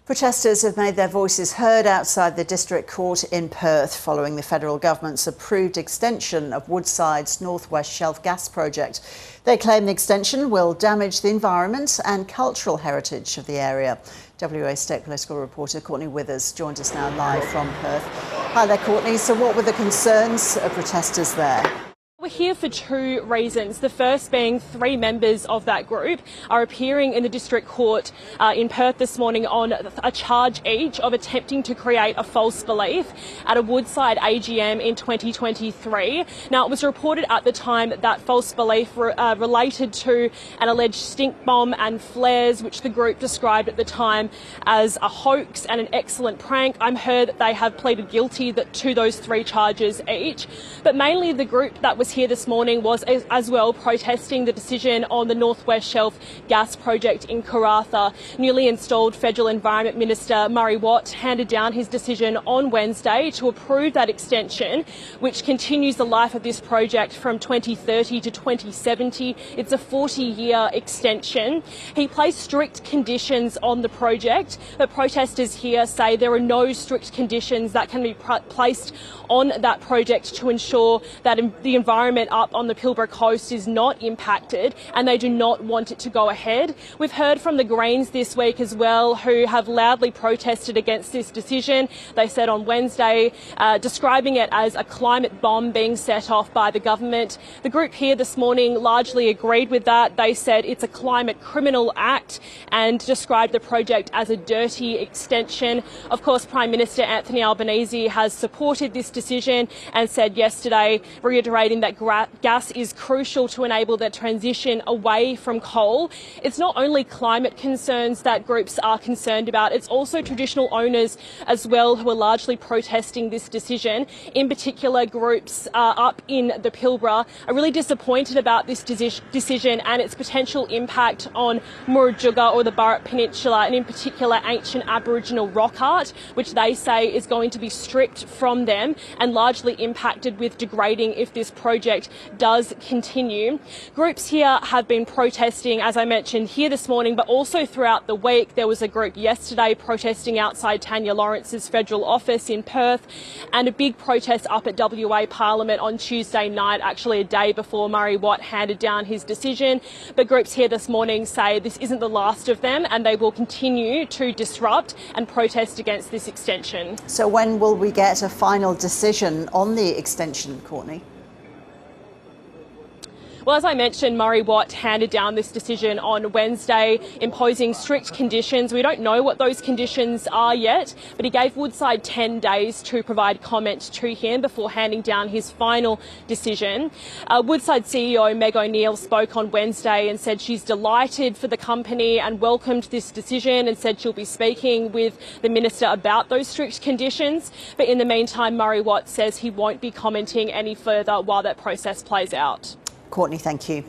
Protesters have made their voices heard outside the District Court in Perth following the federal government's approved extension of Woodside's North West Shelf gas project. They claim the extension will damage the environment and cultural heritage of the area. WA State Political reporter Courtney Withers joins us now live from Perth. Hi there, Courtney. So what were the concerns of protesters there? We're here for two reasons. The first being 3 members of that group are appearing in the District Court in Perth this morning on a charge each of attempting to create a false belief at a Woodside AGM in 2023. Now, it was reported at the time that false belief related to an alleged stink bomb and flares, which the group described at the time as a hoax and an excellent prank. I'm heard that they have pleaded guilty to those 3 charges each, but mainly the group that was here this morning was as well protesting the decision on the North West Shelf gas project in Karratha. Newly installed Federal Environment Minister Murray Watt handed down his decision on Wednesday to approve that extension, which continues the life of this project from 2030 to 2070. It's a 40-year extension. He placed strict conditions on the project, but protesters here say there are no strict conditions that can be placed on that project to ensure that the environment up on the Pilbara coast is not impacted, and they do not want it to go ahead. We've heard from the Greens this week as well, who have loudly protested against this decision. They said on Wednesday, describing it as a climate bomb being set off by the government. The group here this morning largely agreed with that. They said it's a climate criminal act and described the project as a dirty extension. Of course, Prime Minister Anthony Albanese has supported this decision and said yesterday, reiterating that gas is crucial to enable the transition away from coal. It's not only climate concerns that groups are concerned about, it's also traditional owners as well who are largely protesting this decision. In particular, groups up in the Pilbara are really disappointed about this decision and its potential impact on Murujuga or the Burrup Peninsula, and in particular ancient Aboriginal rock art, which they say is going to be stripped from them and largely impacted with degrading if this project does continue. Groups here have been protesting, as I mentioned, here this morning, but also throughout the week. There was a group yesterday protesting outside Tanya Lawrence's federal office in Perth, and a big protest up at WA Parliament on Tuesday night, actually a day before Murray Watt handed down his decision. But groups here this morning say this isn't the last of them, and they will continue to disrupt and protest against this extension. So when will we get a final decision on the extension, Courtney? Well, as I mentioned, Murray Watt handed down this decision on Wednesday, imposing strict conditions. We don't know what those conditions are yet, but he gave Woodside 10 days to provide comment to him before handing down his final decision. Woodside CEO Meg O'Neill spoke on Wednesday and said she's delighted for the company and welcomed this decision, and said she'll be speaking with the minister about those strict conditions. But in the meantime, Murray Watt says he won't be commenting any further while that process plays out. Courtney, thank you.